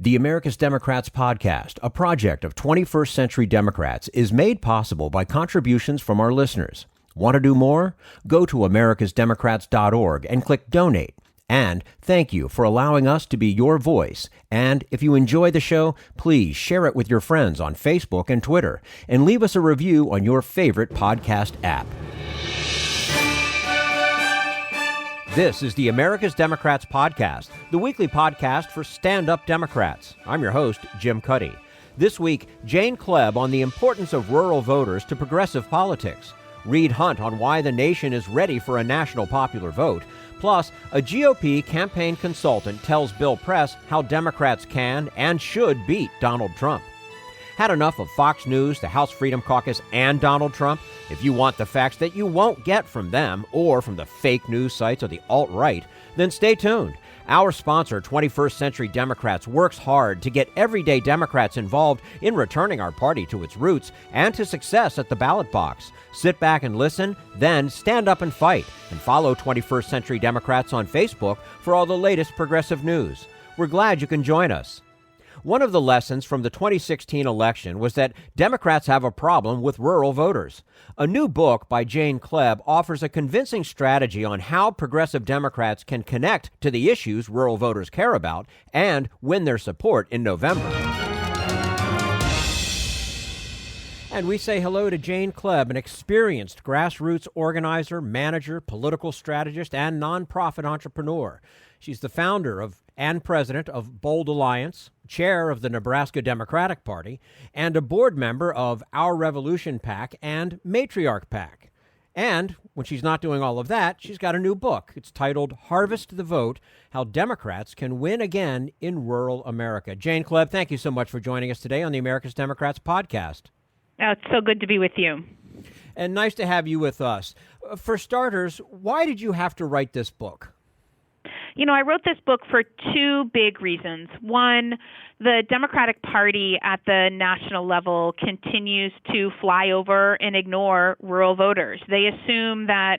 The America's Democrats podcast, a project of 21st Century Democrats, is made possible by contributions from our listeners. Want to do more? Go to americasdemocrats.org and click Donate. And thank you for allowing us to be your voice. And if you enjoy the show, please share it with your friends on Facebook and Twitter, and leave us a review on your favorite podcast app. This is the America's Democrats podcast, the weekly podcast for stand-up Democrats. I'm your host, Jim Cuddy. This week, Jane Kleeb on the importance of rural voters to progressive politics. Read Hundt on why the nation is ready for a national popular vote. Plus, a GOP campaign consultant tells Bill Press how Democrats can and should beat Donald Trump. Had enough of Fox News, the House Freedom Caucus, and Donald Trump? If you want the facts that you won't get from them or from the fake news sites or the alt-right, then stay tuned. Our sponsor, 21st Century Democrats, works hard to get everyday Democrats involved in returning our party to its roots and to success at the ballot box. Sit back and listen, then stand up and fight. And follow 21st Century Democrats on Facebook for all the latest progressive news. We're glad you can join us. One of the lessons from the 2016 election was that Democrats have a problem with rural voters. A new book by Jane Kleeb offers a convincing strategy on how progressive Democrats can connect to the issues rural voters care about and win their support in November. And we say hello to Jane Kleeb, an experienced grassroots organizer, manager, political strategist, and nonprofit entrepreneur. She's the founder of and president of Bold Alliance, chair of the Nebraska Democratic Party, and a board member of Our Revolution PAC and Matriarch PAC. And when she's not doing all of that, she's got a new book. It's titled Harvest the Vote, How Democrats Can Win Again in Rural America. Jane Kleeb, thank you so much for joining us today on the America's Democrats podcast. Oh, it's so good to be with you. And nice to have you with us. For starters, why did you have to write this book? You know, I wrote this book for two big reasons. One, the Democratic Party at the national level continues to fly over and ignore rural voters. They assume that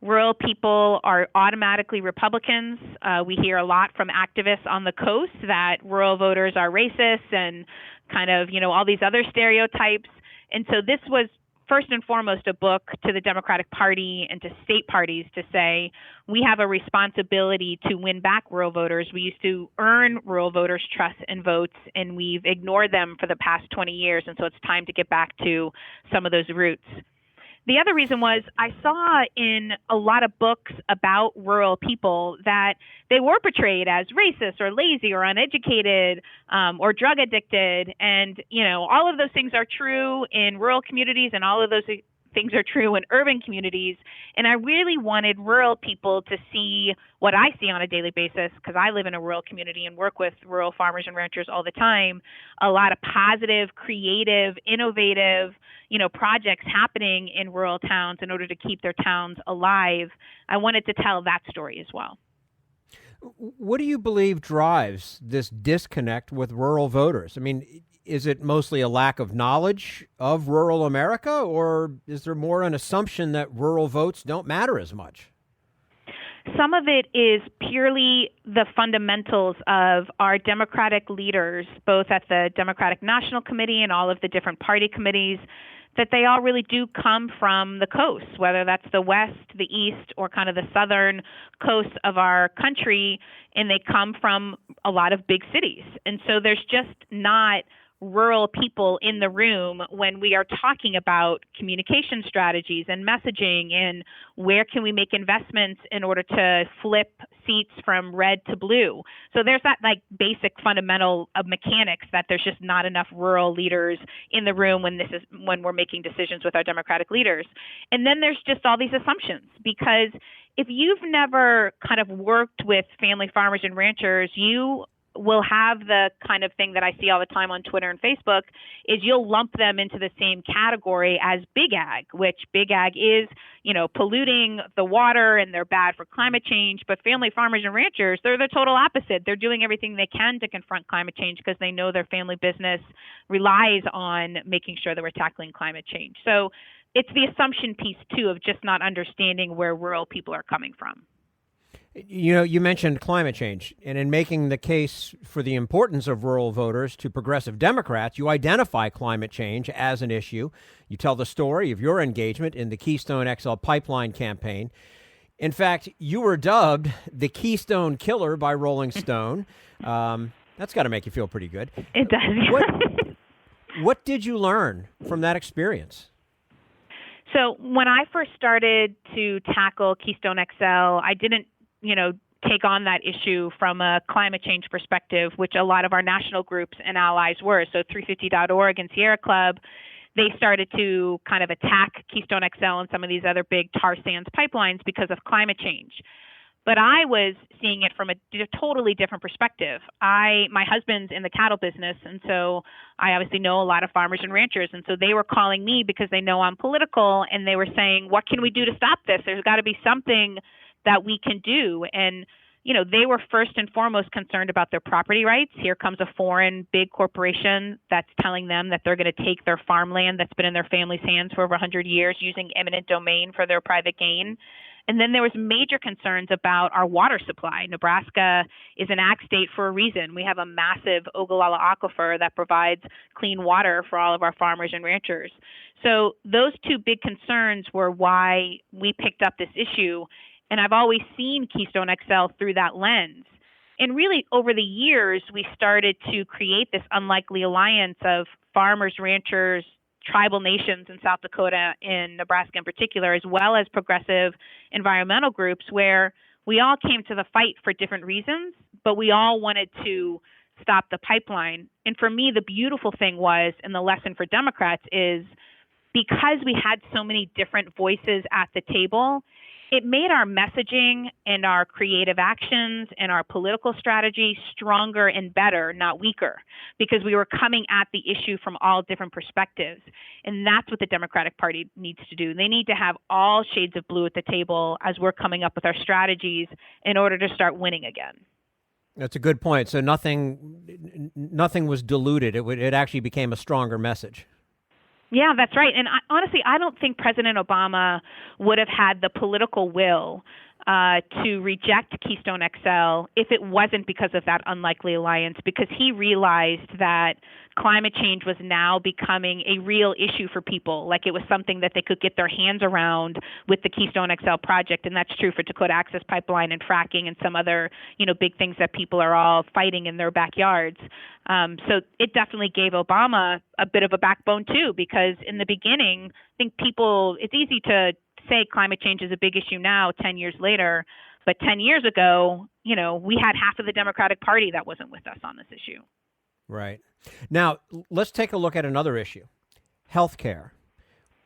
rural people are automatically Republicans. We hear a lot from activists on the coast that rural voters are racist and kind of, all these other stereotypes. And so this was first and foremost a book to the Democratic Party and to state parties to say, we have a responsibility to win back rural voters. We used to earn rural voters' trust and votes, and we've ignored them for the past 20 years. And so it's time to get back to some of those roots. The other reason was I saw in a lot of books about rural people that they were portrayed as racist or lazy or uneducated or drug addicted. And, all of those things are true in rural communities, and all of those things are true in urban communities. And I really wanted rural people to see what I see on a daily basis, because I live in a rural community and work with rural farmers and ranchers all the time. A lot of positive, creative, innovative, projects happening in rural towns in order to keep their towns alive. I wanted to tell that story as well. What do you believe drives this disconnect with rural voters? I mean, is it mostly a lack of knowledge of rural America, or is there more an assumption that rural votes don't matter as much? Some of it is purely the fundamentals of our Democratic leaders, both at the Democratic National Committee and all of the different party committees, that they all really do come from the coast, whether that's the west, the east, or kind of the southern coast of our country, and they come from a lot of big cities. And so there's just not rural people in the room when we are talking about communication strategies and messaging and where can we make investments in order to flip seats from red to blue. So there's that basic fundamental of mechanics that there's just not enough rural leaders in the room when we're making decisions with our Democratic leaders. And then there's just all these assumptions, because if you've never kind of worked with family farmers and ranchers, you will have the kind of thing that I see all the time on Twitter and Facebook is you'll lump them into the same category as big ag, which big ag is, polluting the water and they're bad for climate change. But family farmers and ranchers, they're the total opposite. They're doing everything they can to confront climate change because they know their family business relies on making sure that we're tackling climate change. So it's the assumption piece, too, of just not understanding where rural people are coming from. You know, you mentioned climate change, and in making the case for the importance of rural voters to progressive Democrats, you identify climate change as an issue. You tell the story of your engagement in the Keystone XL pipeline campaign. In fact, you were dubbed the Keystone Killer by Rolling Stone. That's got to make you feel pretty good. It does. What did you learn from that experience? So when I first started to tackle Keystone XL, I didn't, take on that issue from a climate change perspective, which a lot of our national groups and allies were. So 350.org and Sierra Club, they started to kind of attack Keystone XL and some of these other big tar sands pipelines because of climate change. But I was seeing it from a totally different perspective. My husband's in the cattle business, and so I obviously know a lot of farmers and ranchers. And so they were calling me because they know I'm political, and they were saying, what can we do to stop this? There's got to be something that we can do. And, they were first and foremost concerned about their property rights. Here comes a foreign big corporation that's telling them that they're going to take their farmland that's been in their family's hands for over 100 years using eminent domain for their private gain. And then there was major concerns about our water supply. Nebraska is an ag state for a reason. We have a massive Ogallala aquifer that provides clean water for all of our farmers and ranchers. So those two big concerns were why we picked up this issue. And I've always seen Keystone XL through that lens. And really, over the years, we started to create this unlikely alliance of farmers, ranchers, tribal nations in South Dakota and Nebraska in particular, as well as progressive environmental groups, where we all came to the fight for different reasons, but we all wanted to stop the pipeline. And for me, the beautiful thing was, and the lesson for Democrats is, because we had so many different voices at the table, it made our messaging and our creative actions and our political strategy stronger and better, not weaker, because we were coming at the issue from all different perspectives. And that's what the Democratic Party needs to do. They need to have all shades of blue at the table as we're coming up with our strategies in order to start winning again. That's a good point. So nothing was diluted. It actually became a stronger message. Yeah, that's right. And honestly, I don't think President Obama would have had the political will to reject Keystone XL if it wasn't because of that unlikely alliance, because he realized that climate change was now becoming a real issue for people, like it was something that they could get their hands around with the Keystone XL project. And that's true for Dakota Access Pipeline and fracking and some other, big things that people are all fighting in their backyards. So it definitely gave Obama a bit of a backbone too, because in the beginning, I think it's easy to say climate change is a big issue now, 10 years later, but 10 years ago, we had half of the Democratic Party that wasn't with us on this issue. Right. Now, let's take a look at another issue, healthcare.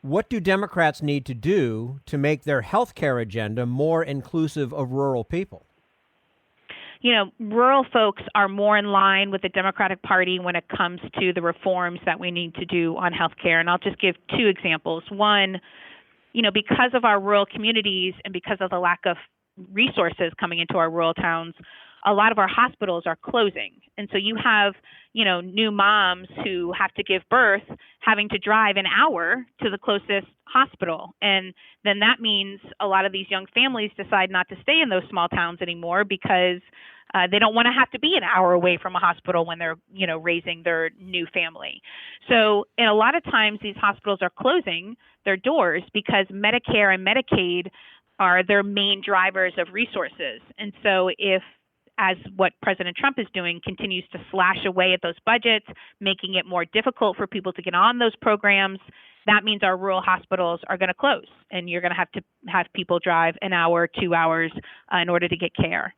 What do Democrats need to do to make their healthcare agenda more inclusive of rural people? Rural folks are more in line with the Democratic Party when it comes to the reforms that we need to do on healthcare. And I'll just give two examples. One, because of our rural communities and because of the lack of resources coming into our rural towns, a lot of our hospitals are closing. And so you have, new moms who have to give birth having to drive an hour to the closest hospital. And then that means a lot of these young families decide not to stay in those small towns anymore because they don't want to have to be an hour away from a hospital when they're, raising their new family. So, and a lot of times these hospitals are closing their doors because Medicare and Medicaid are their main drivers of resources. And so if, as what President Trump is doing, continues to slash away at those budgets, making it more difficult for people to get on those programs, that means our rural hospitals are going to close, and you're going to have people drive an hour, 2 hours in order to get care.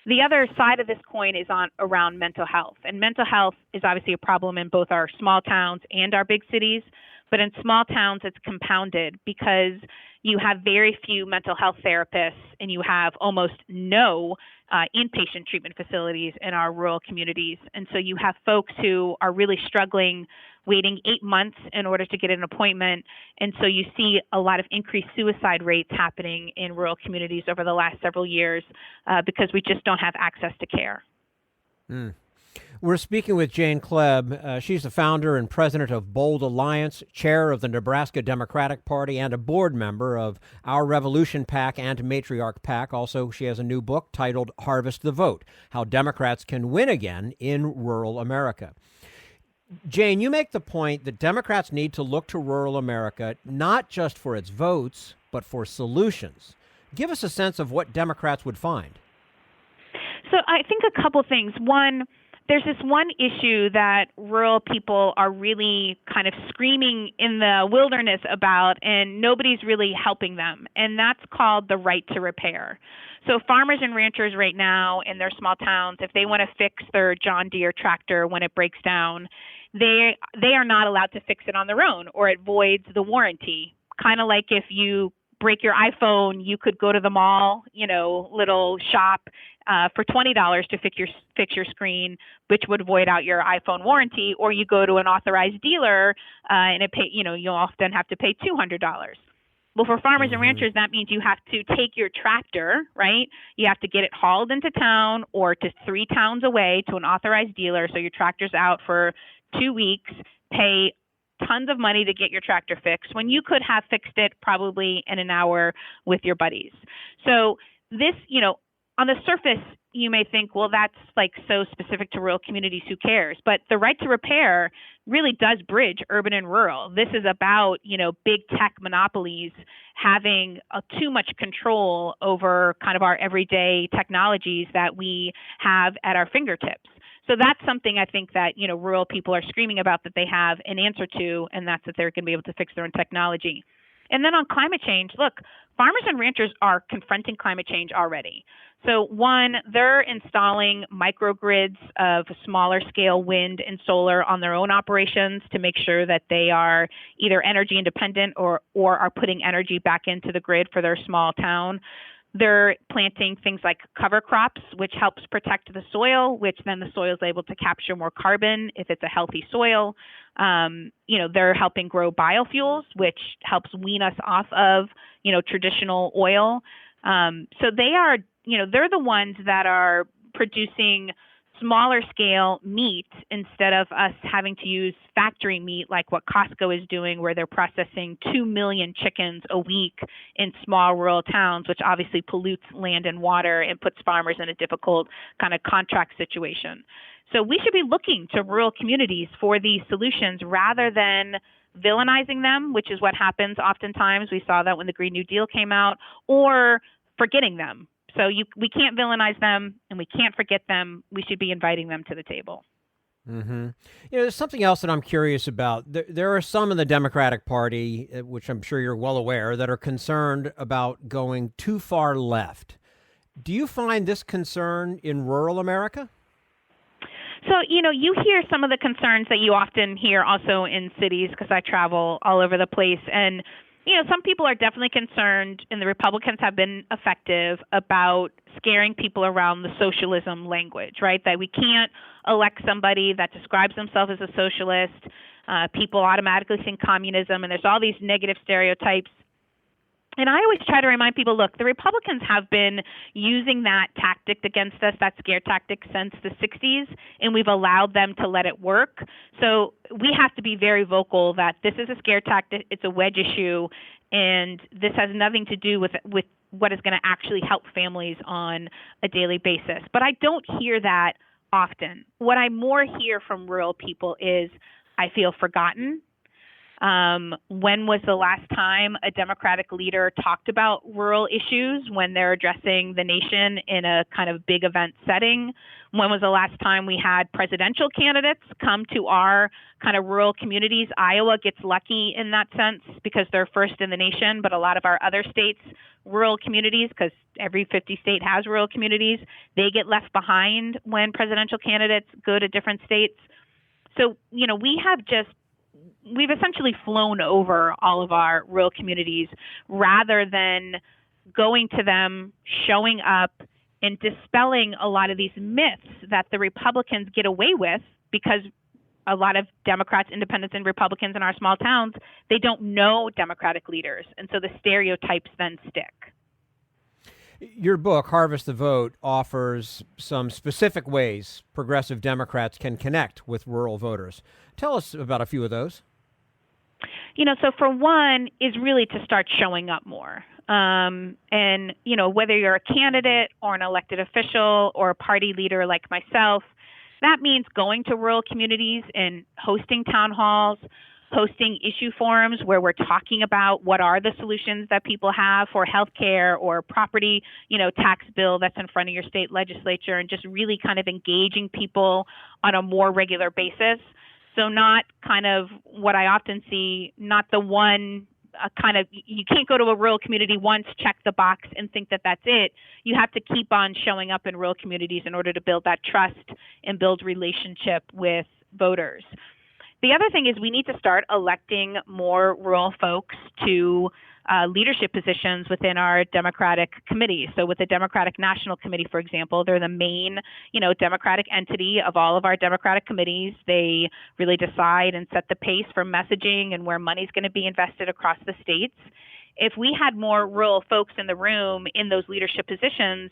The other side of this coin is around mental health. And mental health is obviously a problem in both our small towns and our big cities. But in small towns, it's compounded because you have very few mental health therapists and you have almost no inpatient treatment facilities in our rural communities. And so you have folks who are really struggling, waiting 8 months in order to get an appointment. And so you see a lot of increased suicide rates happening in rural communities over the last several years because we just don't have access to care. We're speaking with Jane Kleeb. She's the founder and president of Bold Alliance, chair of the Nebraska Democratic Party, and a board member of Our Revolution PAC and Matriarch PAC. Also, she has a new book titled Harvest the Vote: How Democrats Can Win Again in Rural America. Jane, you make the point that Democrats need to look to rural America not just for its votes, but for solutions. Give us a sense of what Democrats would find. So I think a couple things. One, there's this one issue that rural people are really kind of screaming in the wilderness about, and nobody's really helping them, and that's called the right to repair. So farmers and ranchers right now in their small towns, if they want to fix their John Deere tractor when it breaks down, they are not allowed to fix it on their own, or it voids the warranty. Kind of like if you break your iPhone, you could go to the mall, little shop for $20 to fix your screen, which would void out your iPhone warranty, or you go to an authorized dealer and you often have to pay $200. Well, for farmers and ranchers, that means you have to take your tractor, right? You have to get it hauled into town or to 3 towns away to an authorized dealer. So your tractor's out for 2 weeks, pay tons of money to get your tractor fixed when you could have fixed it probably in an hour with your buddies. So this, on the surface, you may think, well, that's like so specific to rural communities, who cares? But the right to repair really does bridge urban and rural. This is about, big tech monopolies having too much control over kind of our everyday technologies that we have at our fingertips. So that's something I think that, rural people are screaming about that they have an answer to, and that's that they're going to be able to fix their own technology. And then on climate change, look, farmers and ranchers are confronting climate change already. So one, they're installing microgrids of smaller scale wind and solar on their own operations to make sure that they are either energy independent or are putting energy back into the grid for their small town. They're planting things like cover crops, which helps protect the soil, which then the soil is able to capture more carbon if it's a healthy soil. They're helping grow biofuels, which helps wean us off of, traditional oil. So they are, they're the ones that are producing smaller scale meat instead of us having to use factory meat like what Costco is doing, where they're processing 2 million chickens a week in small rural towns, which obviously pollutes land and water and puts farmers in a difficult kind of contract situation. So we should be looking to rural communities for these solutions rather than villainizing them, which is what happens oftentimes. We saw that when the Green New Deal came out, or forgetting them. So we can't villainize them and we can't forget them. We should be inviting them to the table. Mm-hmm. There's something else that I'm curious about. There are some in the Democratic Party, which I'm sure you're well aware, that are concerned about going too far left. Do you find this concern in rural America? So, you hear some of the concerns that you often hear also in cities, because I travel all over the place. And some people are definitely concerned, and the Republicans have been effective about scaring people around the socialism language, right? That we can't elect somebody that describes themselves as a socialist. People automatically think communism, and there's all these negative stereotypes. And I always try to remind people, look, the Republicans have been using that tactic against us, that scare tactic, since the 60s, and we've allowed them to let it work. So we have to be very vocal that this is a scare tactic, it's a wedge issue, and this has nothing to do with what is going to actually help families on a daily basis. But I don't hear that often. What I more hear from rural people is, I feel forgotten. When was the last time a Democratic leader talked about rural issues when they're addressing the nation in a kind of big event setting? When was the last time we had presidential candidates come to our kind of rural communities? Iowa gets lucky in that sense because they're first in the nation, but a lot of our other states, rural communities, because every 50 state has rural communities, they get left behind when presidential candidates go to different states. So, we've essentially flown over all of our rural communities rather than going to them, showing up, and dispelling a lot of these myths that the Republicans get away with, because a lot of Democrats, independents, and Republicans in our small towns, they don't know Democratic leaders. And so the stereotypes then stick. Your book, Harvest the Vote, offers some specific ways progressive Democrats can connect with rural voters. Tell us about a few of those. So for one is really to start showing up more. And, whether you're a candidate or an elected official or a party leader like myself, that means going to rural communities and hosting town halls, hosting issue forums where we're talking about what are the solutions that people have for healthcare or property, tax bill that's in front of your state legislature, and just really kind of engaging people on a more regular basis. So not kind of what I often see, not the one you can't go to a rural community once, check the box, and think that that's it. You have to keep on showing up in rural communities in order to build that trust and build relationship with voters. The other thing is we need to start electing more rural folks to leadership positions within our Democratic committees. So with the Democratic National Committee, for example, they're the main, Democratic entity of all of our Democratic committees. They really decide and set the pace for messaging and where money's going to be invested across the states. If we had more rural folks in the room in those leadership positions,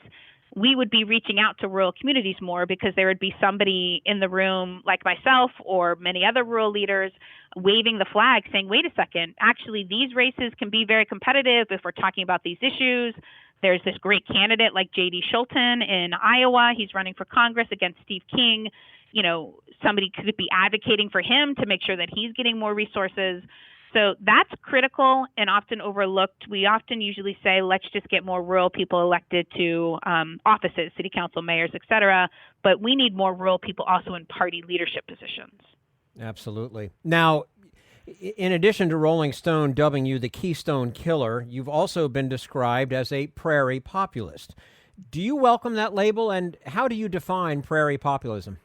we would be reaching out to rural communities more because there would be somebody in the room like myself or many other rural leaders waving the flag saying, wait a second, actually these races can be very competitive if we're talking about these issues. There's this great candidate like J.D. Schulten in Iowa. He's running for Congress against Steve King. Somebody could be advocating for him to make sure that he's getting more resources. So that's critical and often overlooked. We often usually say, let's just get more rural people elected to offices, city council, mayors, et cetera. But we need more rural people also in party leadership positions. Absolutely. Now, in addition to Rolling Stone dubbing you the Keystone Killer, you've also been described as a prairie populist. Do you welcome that label, and how do you define prairie populism?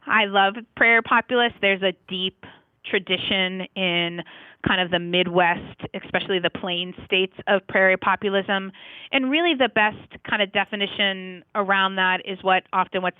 I love prairie populist. There's a deep tradition in kind of the Midwest, especially the plain states, of prairie populism. And really the best kind of definition around that is what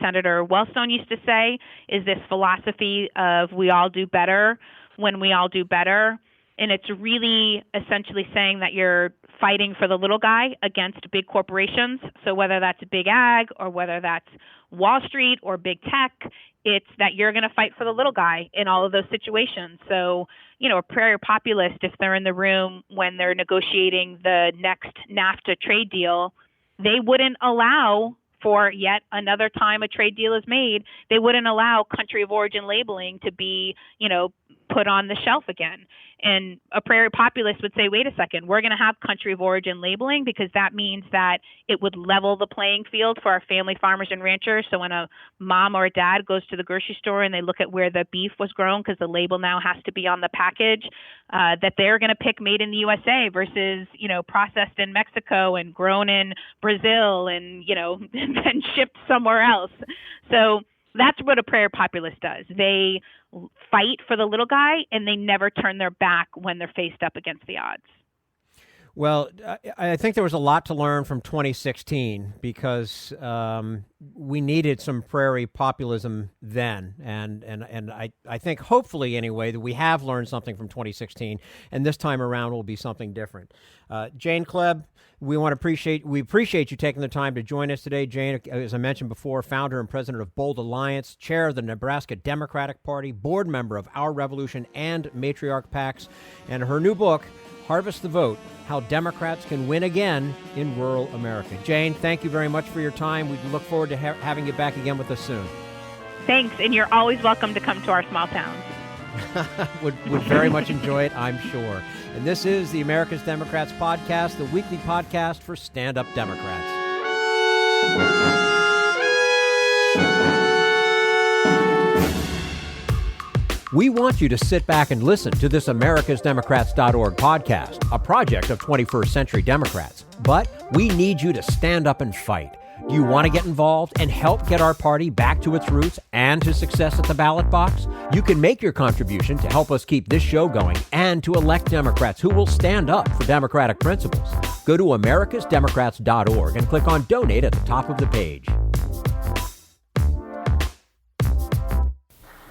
Senator Wellstone used to say, is this philosophy of we all do better when we all do better. And it's really essentially saying that you're fighting for the little guy against big corporations. So whether that's big ag or whether that's Wall Street or big tech, it's that you're going to fight for the little guy in all of those situations. So, a prairie populist, if they're in the room when they're negotiating the next NAFTA trade deal, they wouldn't allow, for yet another time a trade deal is made, they wouldn't allow country of origin labeling to be, put on the shelf again. And a prairie populist would say, wait a second, we're going to have country of origin labeling because that means that it would level the playing field for our family farmers and ranchers. So when a mom or a dad goes to the grocery store and they look at where the beef was grown, because the label now has to be on the package, that they're going to pick made in the USA versus, processed in Mexico and grown in Brazil and, and shipped somewhere else. So that's what a prairie populist does. They fight for the little guy, and they never turn their back when they're faced up against the odds. Well, I think there was a lot to learn from 2016 because we needed some prairie populism then. And I think hopefully anyway that we have learned something from 2016, and this time around will be something different. Jane Kleeb, we appreciate you taking the time to join us today. Jane, as I mentioned before, founder and president of Bold Alliance, chair of the Nebraska Democratic Party, board member of Our Revolution and Matriarch PACs, and her new book, Harvest the Vote, How Democrats Can Win Again in Rural America. Jane, thank you very much for your time. We look forward to having you back again with us soon. Thanks, and you're always welcome to come to our small towns. would very much enjoy it, I'm sure. And this is the America's Democrats podcast, the weekly podcast for stand-up Democrats. We want you to sit back and listen to this americasdemocrats.org podcast, a project of 21st Century Democrats. But we need you to stand up and fight. Do you want to get involved and help get our party back to its roots and to success at the ballot box? You can make your contribution to help us keep this show going and to elect Democrats who will stand up for democratic principles. Go to americasdemocrats.org and click on Donate at the top of the page.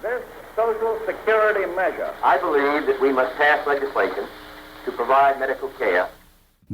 This Social Security measure, I believe that we must pass legislation to provide medical care.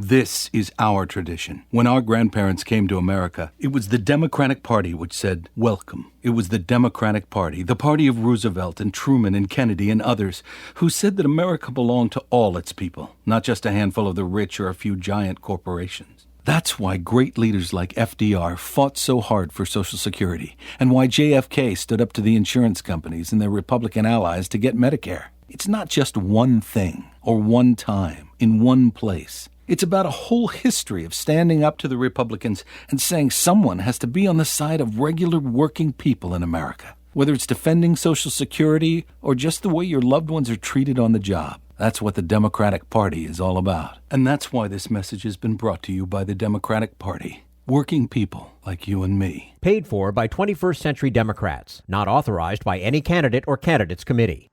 This is our tradition. When our grandparents came to America, it was the Democratic Party which said, welcome. It was the Democratic Party, the party of Roosevelt and Truman and Kennedy and others, who said that America belonged to all its people, not just a handful of the rich or a few giant corporations. That's why great leaders like FDR fought so hard for Social Security, and why JFK stood up to the insurance companies and their Republican allies to get Medicare. It's not just one thing, or one time, in one place. It's about a whole history of standing up to the Republicans and saying someone has to be on the side of regular working people in America, whether it's defending Social Security or just the way your loved ones are treated on the job. That's what the Democratic Party is all about. And that's why this message has been brought to you by the Democratic Party. Working people like you and me. Paid for by 21st Century Democrats. Not authorized by any candidate or candidates committee.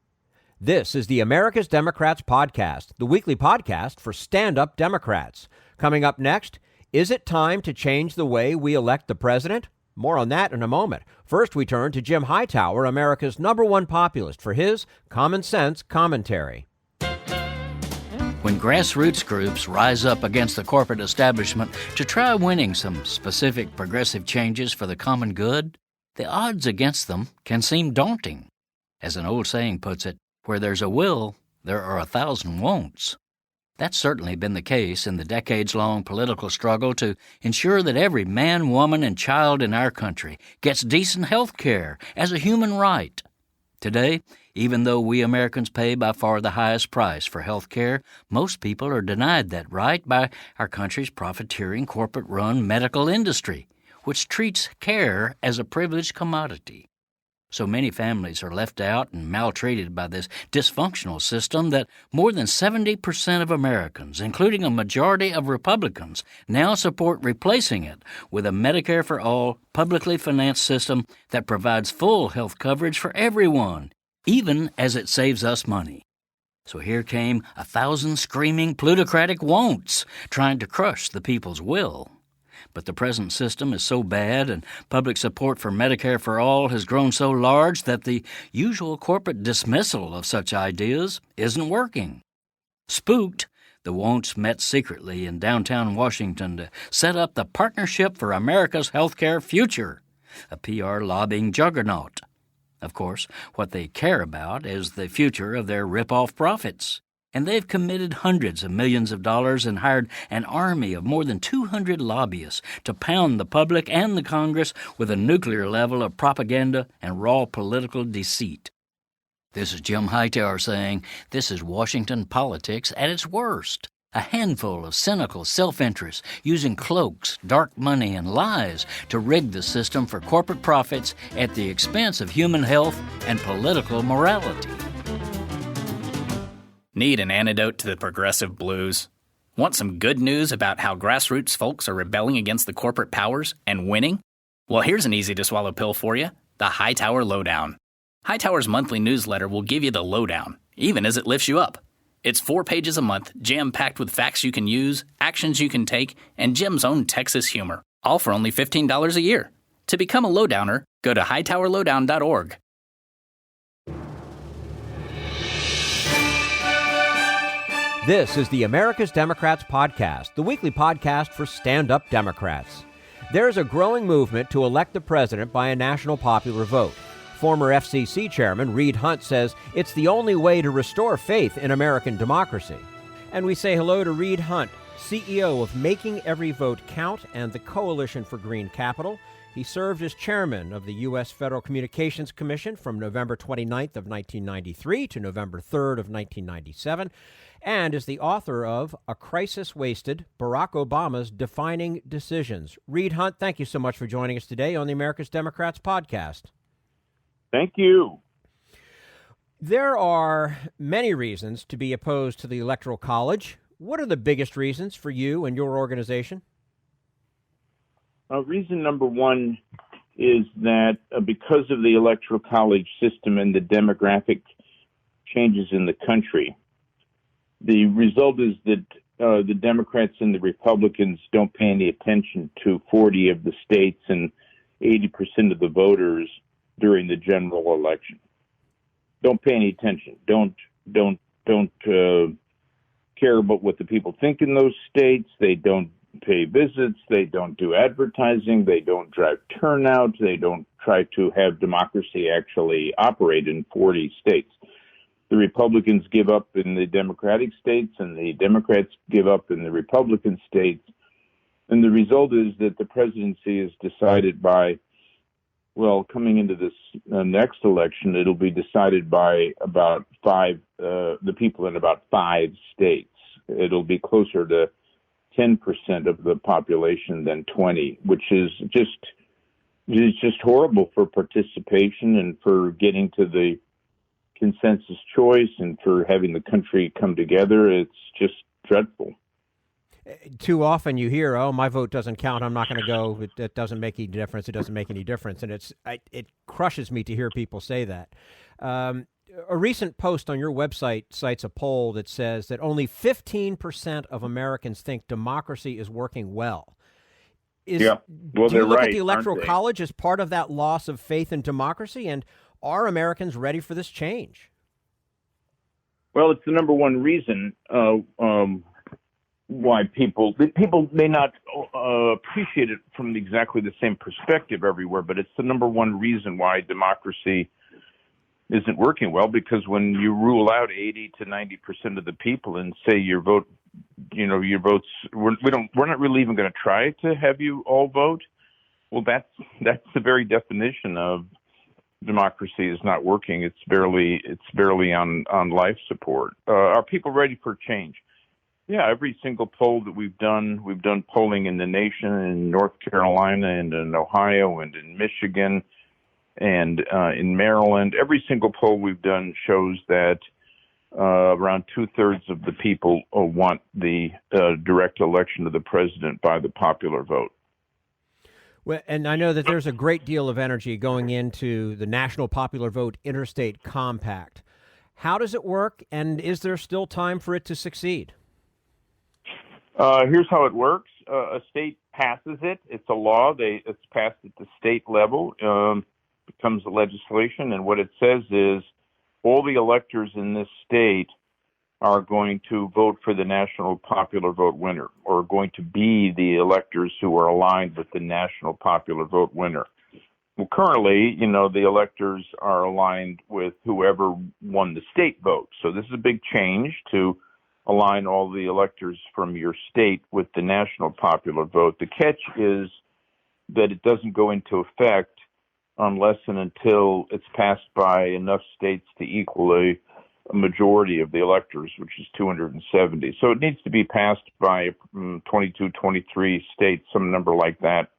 This is the America's Democrats podcast, the weekly podcast for stand-up Democrats. Coming up next, is it time to change the way we elect the president? More on that in a moment. First, we turn to Jim Hightower, America's #1 populist, for his common sense commentary. When grassroots groups rise up against the corporate establishment to try winning some specific progressive changes for the common good, the odds against them can seem daunting. As an old saying puts it, where there's a will, there are 1,000 won'ts. That's certainly been the case in the decades-long political struggle to ensure that every man, woman, and child in our country gets decent health care as a human right. Today, even though we Americans pay by far the highest price for health care, most people are denied that right by our country's profiteering corporate-run medical industry, which treats care as a privileged commodity. So many families are left out and maltreated by this dysfunctional system that more than 70% of Americans, including a majority of Republicans, now support replacing it with a Medicare for all, publicly financed system that provides full health coverage for everyone, even as it saves us money. So here came 1,000 screaming plutocratic won'ts trying to crush the people's will. But the present system is so bad and public support for Medicare for all has grown so large that the usual corporate dismissal of such ideas isn't working. Spooked, the won'ts met secretly in downtown Washington to set up the Partnership for America's Healthcare Future, a PR lobbying juggernaut. Of course, what they care about is the future of their rip-off profits. And they've committed hundreds of millions of dollars and hired an army of more than 200 lobbyists to pound the public and the Congress with a nuclear level of propaganda and raw political deceit. This is Jim Hightower saying this is Washington politics at its worst. A handful of cynical self-interest using cloaks, dark money, and lies to rig the system for corporate profits at the expense of human health and political morality. Need an antidote to the progressive blues? Want some good news about how grassroots folks are rebelling against the corporate powers and winning? Well, here's an easy-to-swallow pill for you, the Hightower Lowdown. Hightower's monthly newsletter will give you the lowdown, even as it lifts you up. It's 4 pages a month, jam-packed with facts you can use, actions you can take, and Jim's own Texas humor, all for only $15 a year. To become a lowdowner, go to hightowerlowdown.org. This is the America's Democrats podcast, the weekly podcast for stand-up Democrats. There's a growing movement to elect the president by a national popular vote. Former FCC chairman Reed Hundt says it's the only way to restore faith in American democracy. And we say hello to Reed Hundt, CEO of Making Every Vote Count and the Coalition for Green Capital. He served as chairman of the U.S. Federal Communications Commission from November 29th of 1993 to November 3rd of 1997, and is the author of A Crisis Wasted, Barack Obama's Defining Decisions. Reed Hundt, thank you so much for joining us today on the America's Democrats podcast. Thank you. There are many reasons to be opposed to the Electoral College. What are the biggest reasons for you and your organization? Reason number one is that because of the Electoral College system and the demographic changes in the country, the result is that the Democrats and the Republicans don't pay any attention to 40 of the states and 80% of the voters during the general election. Don't pay any attention. Don't care about what the people think in those states. They don't pay visits. They don't do advertising. They don't drive turnout. They don't try to have democracy actually operate in 40 states. The Republicans give up in the Democratic states, and the Democrats give up in the Republican states. And the result is that the presidency is decided by, well, coming into this next election, it'll be decided by about the people in about 5 states. It'll be closer to 10% of the population than 20, which is just horrible for participation and for getting to the consensus choice and for having the country come together. It's just dreadful. Too often you hear, "Oh, my vote doesn't count. I'm not going to go. It doesn't make any difference. It doesn't make any difference." And it crushes me to hear people say that. A recent post on your website cites a poll that says that only 15% of Americans think democracy is working well. Well, do you they're look right, at the Electoral aren't they? College as part of that loss of faith in democracy? And are Americans ready for this change? Well, it's the number one reason why people may not appreciate it from exactly the same perspective everywhere, but it's the number one reason why democracy isn't working well, because when you rule out 80 to 90% of the people and say your votes, we're not really even going to try to have you all vote. Well, that's the very definition of democracy is not working. It's barely on life support. Are people ready for change? Yeah, every single poll that we've done polling in the nation, in North Carolina and in Ohio and in Michigan and in Maryland. Every single poll we've done shows that around 2/3 of the people want the direct election of the president by the popular vote. Well, and I know that there's a great deal of energy going into the National Popular Vote Interstate Compact. How does it work, and is there still time for it to succeed? Here's how it works. A state passes it. It's a law. It's passed at the state level, becomes a legislation, and what it says is all the electors in this state are going to vote for the national popular vote winner, or going to be the electors who are aligned with the national popular vote winner. Well, currently, the electors are aligned with whoever won the state vote. So this is a big change to align all the electors from your state with the national popular vote. The catch is that it doesn't go into effect unless and until it's passed by enough states to equal a majority of the electors, which is 270. So it needs to be passed by 22, 23 states, some number like that.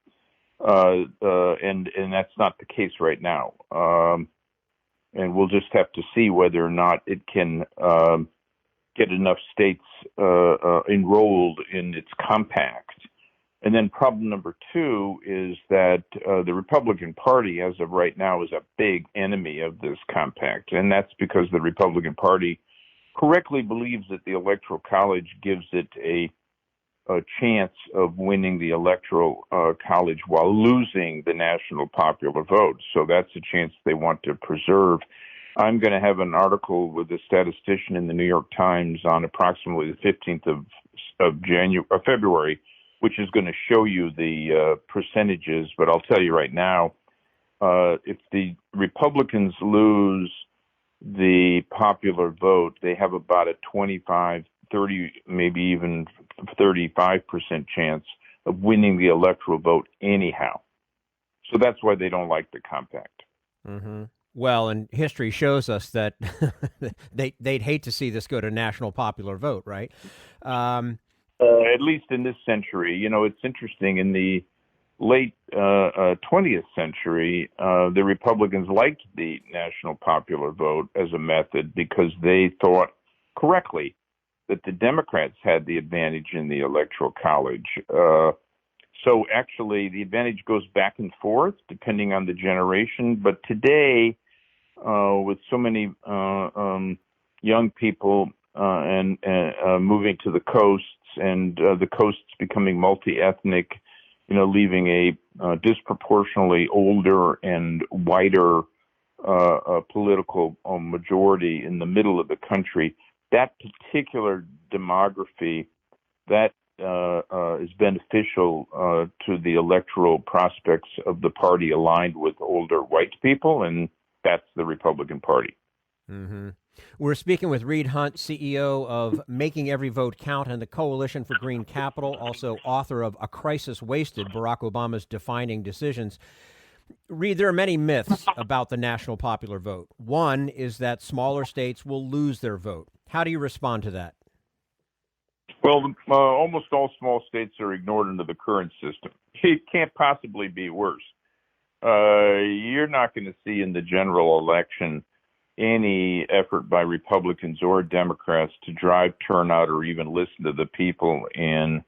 And that's not the case right now. And we'll just have to see whether or not it can get enough states enrolled in its compact. And then problem number 2 is that the Republican Party, as of right now, is a big enemy of this compact. And that's because the Republican Party correctly believes that the Electoral College gives it a chance of winning the Electoral College while losing the national popular vote. So that's a chance they want to preserve. I'm going to have an article with a statistician in the New York Times on approximately the 15th of February, which is going to show you the percentages. But I'll tell you right now, if the Republicans lose the popular vote, they have about a 25, 30, maybe even 35% chance of winning the electoral vote anyhow. So that's why they don't like the compact. Mm-hmm. Well, and history shows us that they'd hate to see this go to national popular vote, right? At least in this century. It's interesting. In the late 20th century, the Republicans liked the national popular vote as a method because they thought correctly that the Democrats had the advantage in the Electoral College. So actually, the advantage goes back and forth depending on the generation. But today, with so many young people and moving to the coasts, and the coasts becoming multi-ethnic, leaving a disproportionately older and wider political majority in the middle of the country, that particular demography, that is beneficial to the electoral prospects of the party aligned with older white people, and that's the Republican Party. Mm-hmm. We're speaking with Reed Hundt, CEO of Making Every Vote Count and the Coalition for Green Capital, also author of A Crisis Wasted, Barack Obama's Defining Decisions. Reed, there are many myths about the national popular vote. One is that smaller states will lose their vote. How do you respond to that? Well, almost all small states are ignored under the current system. It can't possibly be worse. You're not going to see in the general election any effort by Republicans or Democrats to drive turnout or even listen to the people in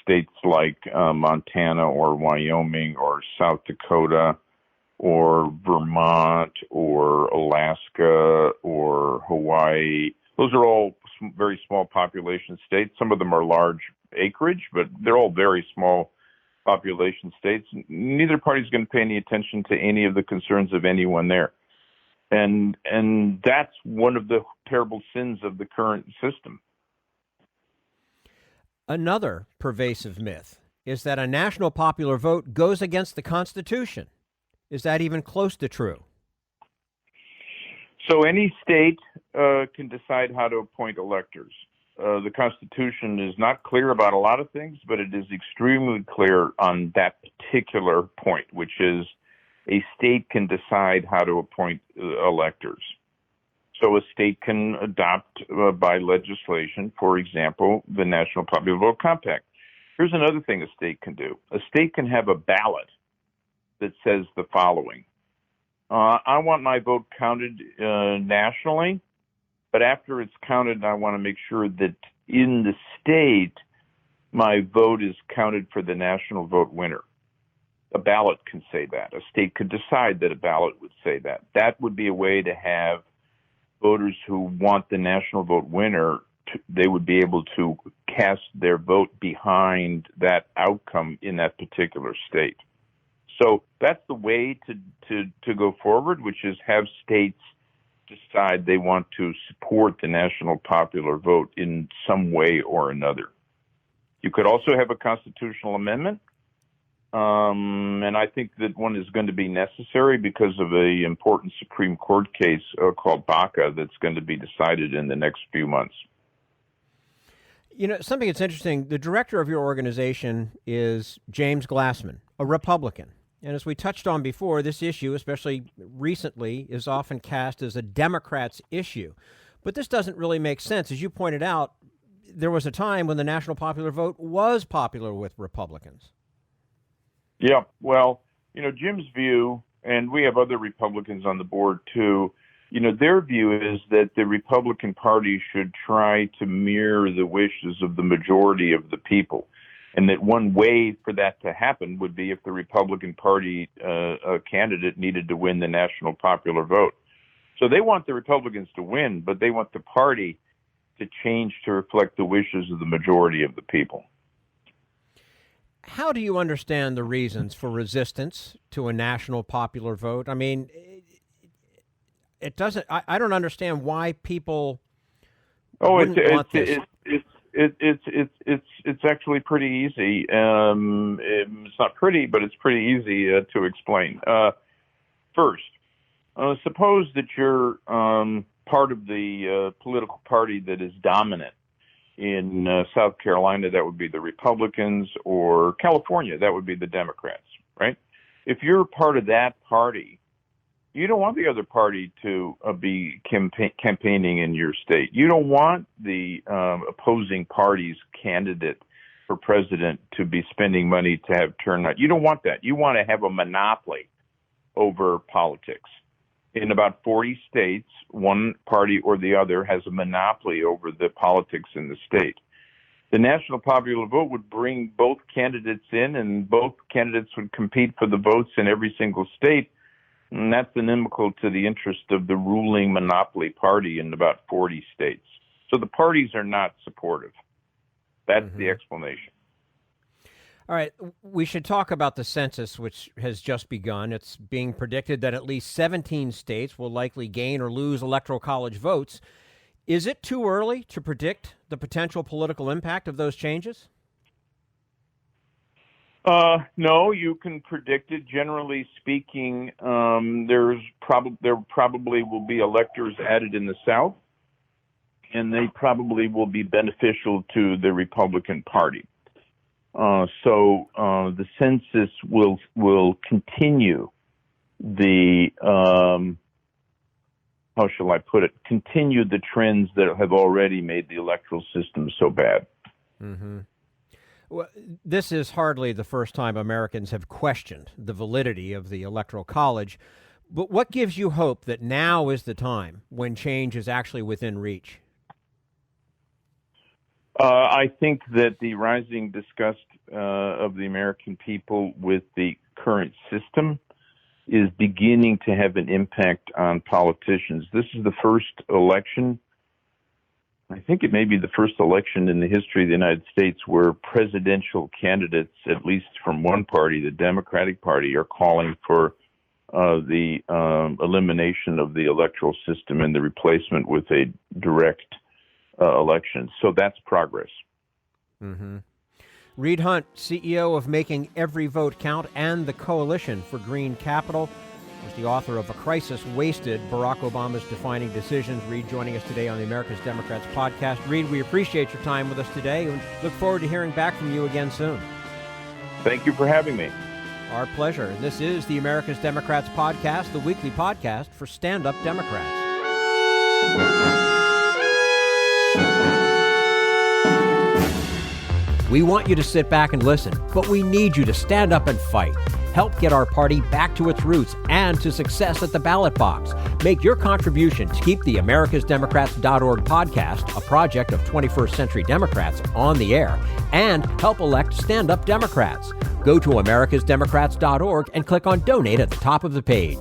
states like Montana or Wyoming or South Dakota or Vermont or Alaska or Hawaii. Those are all very small population states. Some of them are large acreage, but they're all very small population states. Neither party is going to pay any attention to any of the concerns of anyone there. And that's one of the terrible sins of the current system. Another pervasive myth is that a national popular vote goes against the Constitution. Is that even close to true? So any state can decide how to appoint electors. The Constitution is not clear about a lot of things, but it is extremely clear on that particular point, which is a state can decide how to appoint electors. So a state can adopt by legislation, for example, the National Popular Vote Compact. Here's another thing a state can do. A state can have a ballot that says the following. I want my vote counted nationally, but after it's counted, I want to make sure that in the state, my vote is counted for the national vote winner. A ballot can say that. A state could decide that a ballot would say that. That would be a way to have voters who want the national vote winner, they would be able to cast their vote behind that outcome in that particular state. So that's the way to go forward, which is have states decide they want to support the national popular vote in some way or another. You could also have a constitutional amendment, and I think that one is going to be necessary because of an important Supreme Court case called Baca that's going to be decided in the next few months. You know, something that's interesting, the director of your organization is James Glassman, a Republican. And as we touched on before, this issue, especially recently, is often cast as a Democrats' issue. But this doesn't really make sense. As you pointed out, there was a time when the national popular vote was popular with Republicans. Yeah, well, Jim's view, and we have other Republicans on the board too, their view is that the Republican Party should try to mirror the wishes of the majority of the people. And that one way for that to happen would be if the Republican Party candidate needed to win the national popular vote. So they want the Republicans to win, but they want the party to change to reflect the wishes of the majority of the people. How do you understand the reasons for resistance to a national popular vote? I mean, it doesn't. I don't understand why people wouldn't want this. It's actually pretty easy. It's not pretty, but it's pretty easy to explain. First, suppose that you're part of the political party that is dominant. In South Carolina, that would be the Republicans, or California, that would be the Democrats, right? If you're part of that party, you don't want the other party to be campaigning in your state. You don't want the opposing party's candidate for president to be spending money to have turnout. You don't want that. You want to have a monopoly over politics. In about 40 states, one party or the other has a monopoly over the politics in the state. The national popular vote would bring both candidates in, and both candidates would compete for the votes in every single state. And that's inimical to the interest of the ruling monopoly party in about 40 states. So the parties are not supportive. That's the explanation. All right, we should talk about the census, which has just begun. It's being predicted that at least 17 states will likely gain or lose electoral college votes. Is it too early to predict the potential political impact of those changes? No, you can predict it. Generally speaking, there probably will be electors added in the South, and they probably will be beneficial to the Republican Party. So the census will continue the how shall I put it? Continue the trends that have already made the electoral system so bad. Mm-hmm. Well, this is hardly the first time Americans have questioned the validity of the Electoral College. But what gives you hope that now is the time when change is actually within reach? I think that the rising disgust of the American people with the current system is beginning to have an impact on politicians. This is the first election, I think it may be the first election in the history of the United States where presidential candidates, at least from one party, the Democratic Party, are calling for the elimination of the electoral system and the replacement with a direct election. So that's progress. Mm-hmm. Reed Hundt, CEO of Making Every Vote Count and the Coalition for Green Capital, was the author of A Crisis Wasted, Barack Obama's Defining Decisions. Reed joining us today on the America's Democrats podcast. Reed, we appreciate your time with us today and look forward to hearing back from you again soon. Thank you for having me. Our pleasure. And this is the America's Democrats podcast, the weekly podcast for stand-up Democrats. We want you to sit back and listen, but we need you to stand up and fight. Help get our party back to its roots and to success at the ballot box. Make your contribution to keep the americasdemocrats.org podcast, a project of 21st Century Democrats, on the air, and help elect stand-up Democrats. Go to americasdemocrats.org and click on Donate at the top of the page.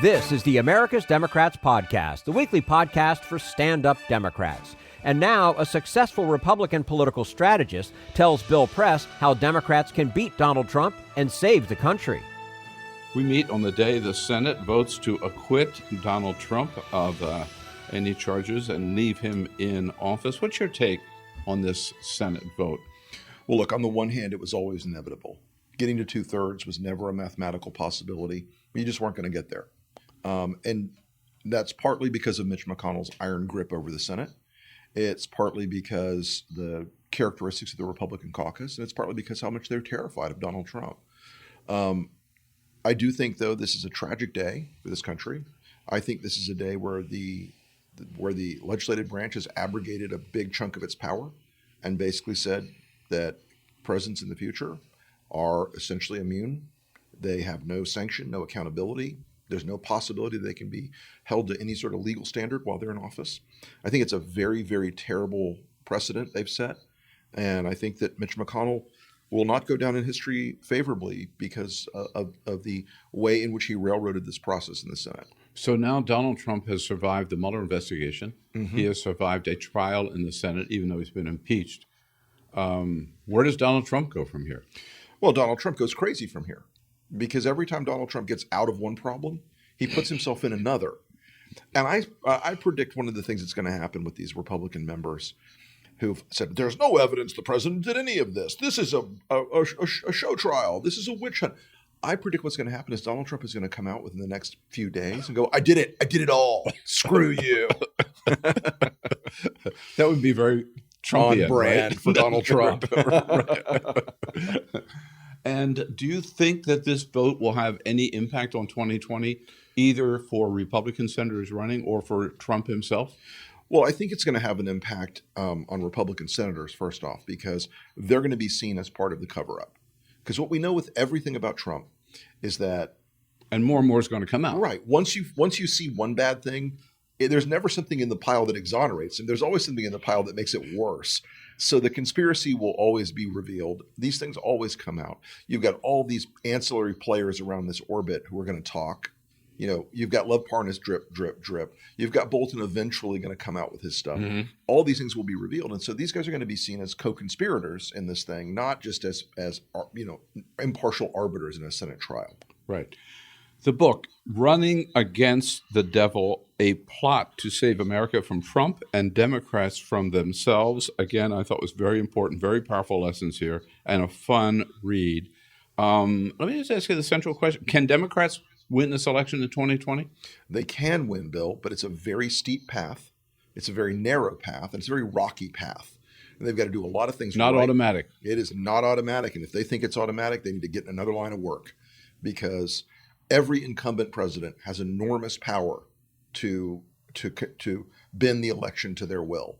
This is the America's Democrats podcast, the weekly podcast for stand-up Democrats. And now, a successful Republican political strategist tells Bill Press how Democrats can beat Donald Trump and save the country. We meet on the day the Senate votes to acquit Donald Trump of any charges and leave him in office. What's your take on this Senate vote? Well, look, on the one hand, it was always inevitable. Getting to two-thirds was never a mathematical possibility. You just weren't going to get there. And that's partly because of Mitch McConnell's iron grip over the Senate. It's partly because the characteristics of the Republican caucus, and it's partly because how much they're terrified of Donald Trump. I do think, though, this is a tragic day for this country. I think this is a day where the legislative branch has abrogated a big chunk of its power and basically said that presidents in the future are essentially immune. They have no sanction, no accountability. There's no possibility they can be held to any sort of legal standard while they're in office. I think it's a very, very terrible precedent they've set. And I think that Mitch McConnell will not go down in history favorably because of the way in which he railroaded this process in the Senate. So now Donald Trump has survived the Mueller investigation. Mm-hmm. He has survived a trial in the Senate, even though he's been impeached. Where does Donald Trump go from here? Well, Donald Trump goes crazy from here. Because every time Donald Trump gets out of one problem, he puts himself in another. And I predict one of the things that's going to happen with these Republican members who've said, there's no evidence the president did any of this. This is a show trial. This is a witch hunt. I predict what's going to happen is Donald Trump is going to come out within the next few days and go, I did it. I did it all. Screw you. That would be very Trumpian, on brand, right? For Donald Trump. Right. And do you think that this vote will have any impact on 2020, either for Republican senators running or for Trump himself? Well, I think it's going to have an impact on Republican senators, first off, because they're going to be seen as part of the cover-up. Because what we know with everything about Trump is that... And more is going to come out. Right. Once you see one bad thing, there's never something in the pile that exonerates him. There's always something in the pile that makes it worse. So the conspiracy will always be revealed. These things always come out. You've got all these ancillary players around this orbit who are going to talk. You know, you've got Lev Parnas drip, drip, drip. You've got Bolton eventually going to come out with his stuff. Mm-hmm. All these things will be revealed. And so these guys are going to be seen as co-conspirators in this thing, not just as impartial arbiters in a Senate trial. Right. The book, Running Against the Devil, a plot to save America from Trump and Democrats from themselves. Again, I thought was very important, very powerful lessons here, and a fun read. Let me just ask you the central question. Can Democrats win this election in 2020? They can win, Bill, but it's a very steep path. It's a very narrow path, and it's a very rocky path. And they've got to do a lot of things Not right. automatic. It is not automatic. And if they think it's automatic, they need to get in another line of work, because every incumbent president has enormous power to bend the election to their will.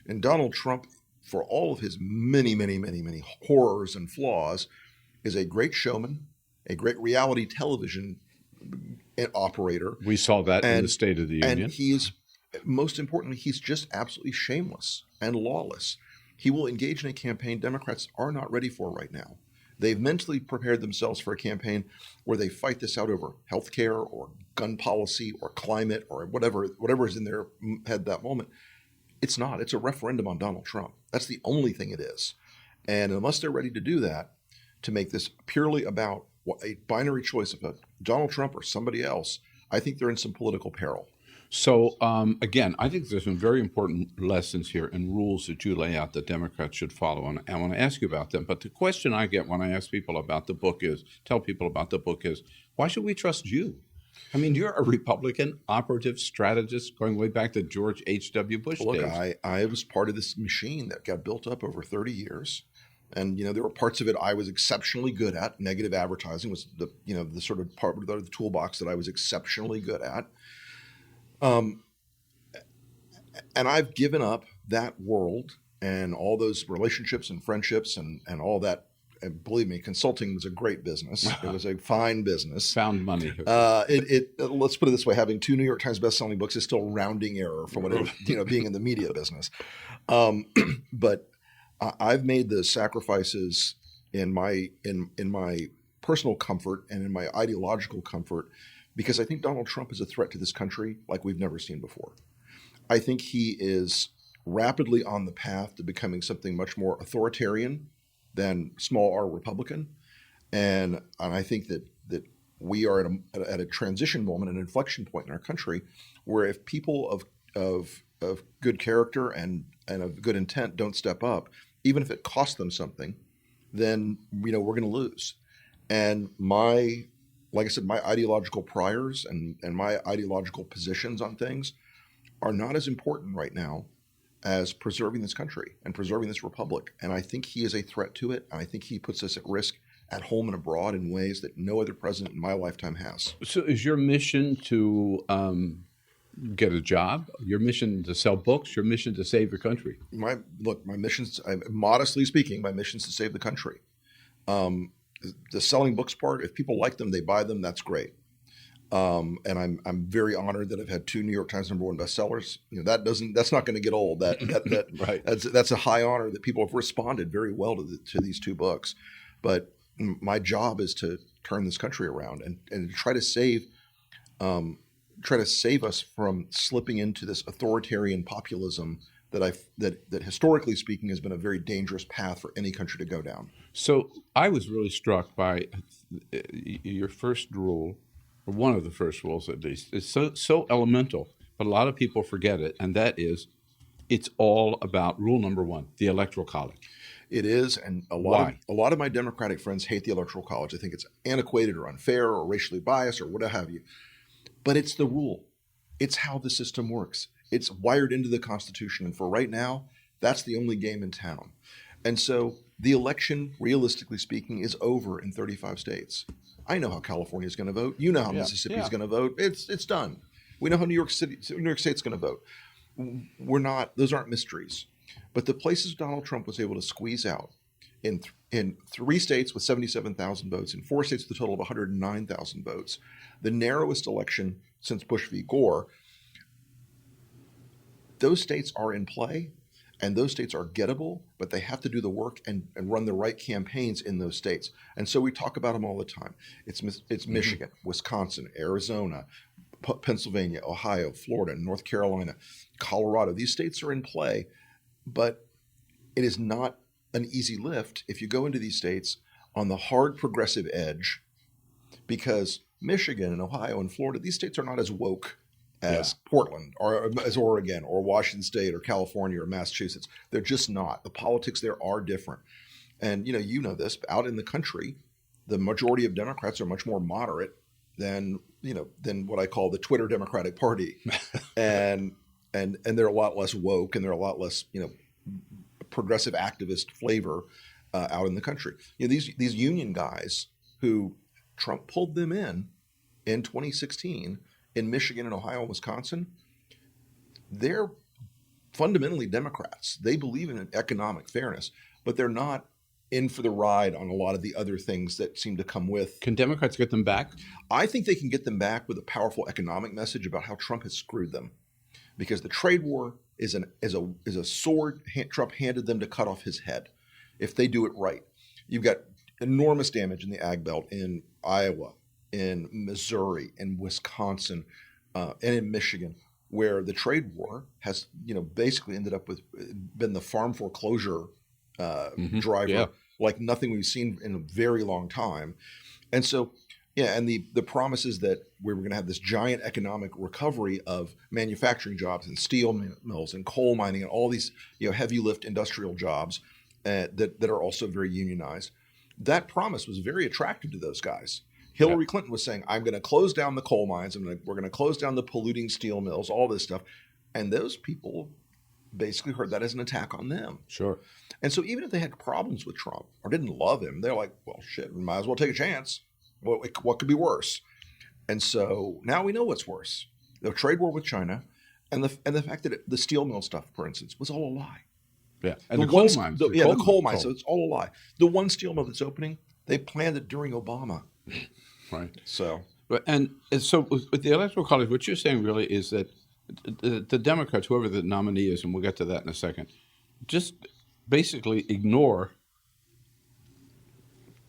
And Donald Trump, for all of his many, many, many, many horrors and flaws, is a great showman, a great reality television operator. We saw that in the State of the Union. And he is, most importantly, he's just absolutely shameless and lawless. He will engage in a campaign Democrats are not ready for right now. They've mentally prepared themselves for a campaign where they fight this out over health care or gun policy or climate or whatever is in their head that moment. It's not. It's a referendum on Donald Trump. That's the only thing it is. And unless they're ready to do that, to make this purely about a binary choice of Donald Trump or somebody else, I think they're in some political peril. So, again, I think there's some very important lessons here and rules that you lay out that Democrats should follow, and I want to ask you about them. But the question I get when I ask people about the book is, why should we trust you? I mean, you're a Republican operative strategist going way back to George H.W. Bush Look, days. I was part of this machine that got built up over 30 years. And, there were parts of it I was exceptionally good at. Negative advertising was the sort of part of the toolbox that I was exceptionally good at. And I've given up that world and all those relationships and friendships and all that. And believe me, consulting was a great business. It was a fine business. Found money. Let's put it this way: having 2 New York Times bestselling books is still rounding error for what being in the media business. But I've made the sacrifices in my personal comfort and in my ideological comfort, because I think Donald Trump is a threat to this country like we've never seen before. I think he is rapidly on the path to becoming something much more authoritarian than small r Republican. And I think that we are at a transition moment, an inflection point in our country, where if people of good character and of good intent don't step up, even if it costs them something, then we're going to lose. And like I said, my ideological priors and my ideological positions on things are not as important right now as preserving this country and preserving this republic. And I think he is a threat to it. And I think he puts us at risk at home and abroad in ways that no other president in my lifetime has. So is your mission to get a job, your mission to sell books, your mission to save your country? My mission's, modestly speaking, my mission's to save the country. The selling books part, if people like them, they buy them, that's great. And I'm very honored that I've had 2 New York Times #1 bestsellers. That's not going to get old. Right. That's a high honor that people have responded very well to these 2 books. But my job is to turn this country around and try to save us from slipping into this authoritarian populism that historically speaking has been a very dangerous path for any country to go down. So I was really struck by your first rule, or one of the first rules at least. It's so elemental, but a lot of people forget it, and that is, it's all about rule number 1, the Electoral College. It is, and a lot of my Democratic friends hate the Electoral College. I think it's antiquated or unfair or racially biased or what have you. But it's the rule. It's how the system works. It's wired into the Constitution, and for right now, that's the only game in town. And so the election, realistically speaking, is over in 35 states. I know how California is going to vote. You know how Mississippi is going to vote. It's done. We know how New York State's going to vote. Those aren't mysteries. But the places Donald Trump was able to squeeze out in 3 states with 77,000 votes, in 4 states with a total of 109,000 votes, the narrowest election since Bush v. Gore, those states are in play, and those states are gettable, but they have to do the work and run the right campaigns in those states. And so we talk about them all the time. It's Michigan, Wisconsin, Arizona, Pennsylvania, Ohio, Florida, North Carolina, Colorado. These states are in play, but it is not an easy lift if you go into these states on the hard progressive edge, because Michigan and Ohio and Florida, these states are not as woke as Portland or as Oregon or Washington State or California or Massachusetts. They're just not. The politics there are different. And you know this, out in the country, the majority of Democrats are much more moderate than what I call the Twitter Democratic Party. and they're a lot less woke, and they're a lot less, progressive activist flavor out in the country. These union guys who Trump pulled them in 2016 in Michigan and Ohio and Wisconsin, they're fundamentally Democrats. They believe in economic fairness, but they're not in for the ride on a lot of the other things that seem to come with. Can Democrats get them back? I think they can get them back with a powerful economic message about how Trump has screwed them, because the trade war is a sword Trump handed them to cut off his head. If they do it right, you've got enormous damage in the ag belt in Iowa, in Missouri, in Wisconsin, and in Michigan, where the trade war has, basically ended up with been the farm foreclosure driver, like nothing we've seen in a very long time. And so, and the promises that we were going to have this giant economic recovery of manufacturing jobs and steel mills and coal mining and all these, heavy lift industrial jobs that are also very unionized. That promise was very attractive to those guys. Hillary Clinton was saying, I'm going to close down the coal mines. We're going to close down the polluting steel mills, all this stuff. And those people basically heard that as an attack on them. Sure. And so even if they had problems with Trump or didn't love him, they're like, well, shit, we might as well take a chance. What could be worse? And so now we know what's worse. The trade war with China and the fact that the steel mill stuff, for instance, was all a lie. Yeah. And the coal mines. The coal mines. So it's all a lie. The one steel mill that's opening, they planned it during Obama. Right. So, and so with the Electoral College, what you're saying really is that the Democrats, whoever the nominee is, and we'll get to that in a second, just basically ignore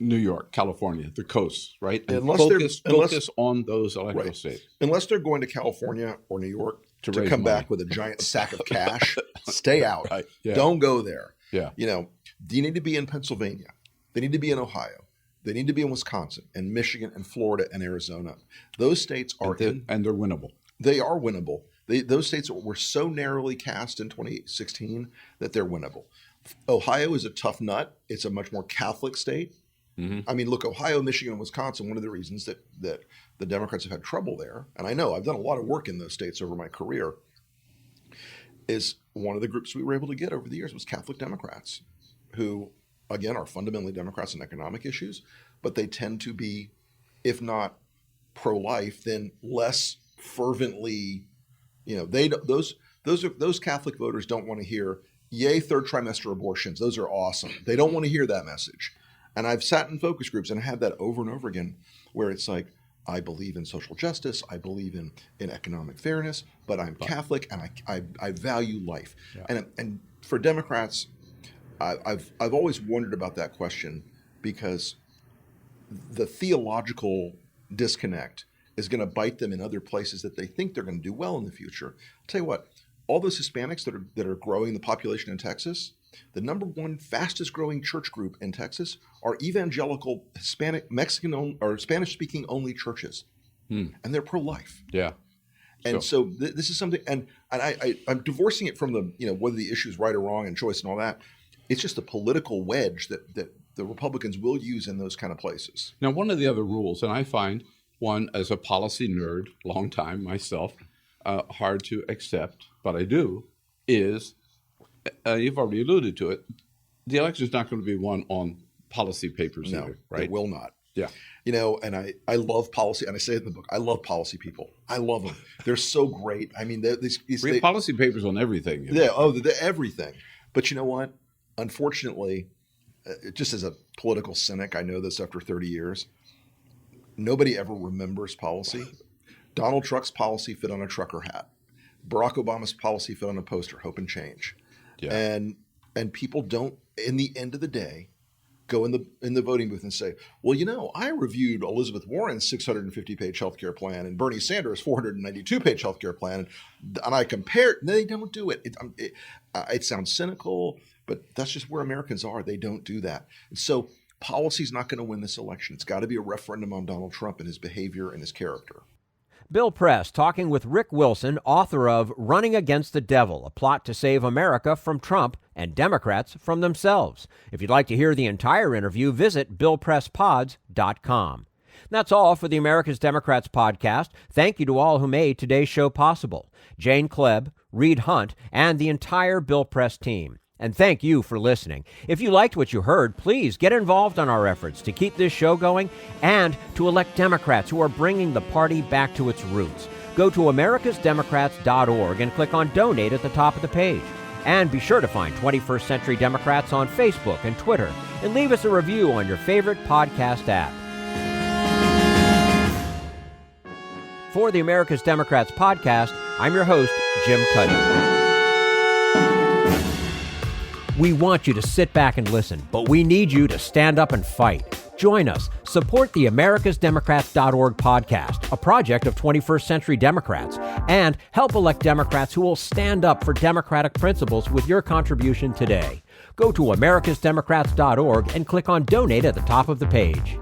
New York, California, the coasts, right? And focus on those electoral states. Unless they're going to California or New York to come back with a giant sack of cash, stay out. Right. Yeah. Don't go there. Yeah. You need to be in Pennsylvania. They need to be in Ohio. They need to be in Wisconsin and Michigan and Florida and Arizona. Those states are and they're winnable. They are winnable. Those states were so narrowly cast in 2016 that they're winnable. Ohio is a tough nut. It's a much more Catholic state. Mm-hmm. I mean, look, Ohio, Michigan, and Wisconsin, one of the reasons that the Democrats have had trouble there, and I know I've done a lot of work in those states over my career, is one of the groups we were able to get over the years was Catholic Democrats who, again, are fundamentally Democrats on economic issues, but they tend to be, if not pro-life, then less fervently, those Catholic voters don't want to hear, yay, third trimester abortions. Those are awesome. They don't want to hear that message. And I've sat in focus groups and had that over and over again where it's like, I believe in social justice, I believe in economic fairness, but I'm Catholic and I value life. Yeah. And for Democrats, I've always wondered about that question because the theological disconnect is going to bite them in other places that they think they're going to do well in the future. I'll tell you what, all those Hispanics that are growing the population in Texas, the number one fastest growing church group in Texas are evangelical Hispanic, Mexican or Spanish speaking only churches, and they're pro-life. Yeah. And so this is something, and I'm divorcing it from the whether the issue is right or wrong and choice and all that. It's just a political wedge that the Republicans will use in those kind of places. Now, one of the other rules, and I find one as a policy nerd, long time myself, hard to accept, but I do, is you've already alluded to it. The election is not going to be won on policy papers either, right? It will not. Yeah. And I love policy, and I say it in the book, I love policy people. I love them. They're so great. I mean, these policy papers on everything. They're everything. But you know what? Unfortunately, just as a political cynic, I know this after 30 years, nobody ever remembers policy. Donald Trump's policy fit on a trucker hat. Barack Obama's policy fit on a poster, hope and change. Yeah. And people don't, in the end of the day, go in the voting booth and say, well, I reviewed Elizabeth Warren's 650-page healthcare plan and Bernie Sanders' 492-page healthcare plan, and I compared. They don't do it. It sounds cynical, but that's just where Americans are. They don't do that. So Policy's not going to win this election. It's got to be a referendum on Donald Trump and his behavior and his character. Bill Press talking with Rick Wilson, author of Running Against the Devil, a plot to save America from Trump and Democrats from themselves. If you'd like to hear the entire interview, visit BillPressPods.com. That's all for the America's Democrats podcast. Thank you to all who made today's show possible. Jane Kleeb, Reed Hundt, and the entire Bill Press team. And thank you for listening. If you liked what you heard, please get involved in our efforts to keep this show going and to elect Democrats who are bringing the party back to its roots. Go to americasdemocrats.org and click on Donate at the top of the page. And be sure to find 21st Century Democrats on Facebook and Twitter, and leave us a review on your favorite podcast app. For the America's Democrats podcast, I'm your host, Jim Cuddy. We want you to sit back and listen, but we need you to stand up and fight. Join us. Support the americasdemocrats.org podcast, a project of 21st Century Democrats, and help elect Democrats who will stand up for democratic principles with your contribution today. Go to americasdemocrats.org and click on Donate at the top of the page.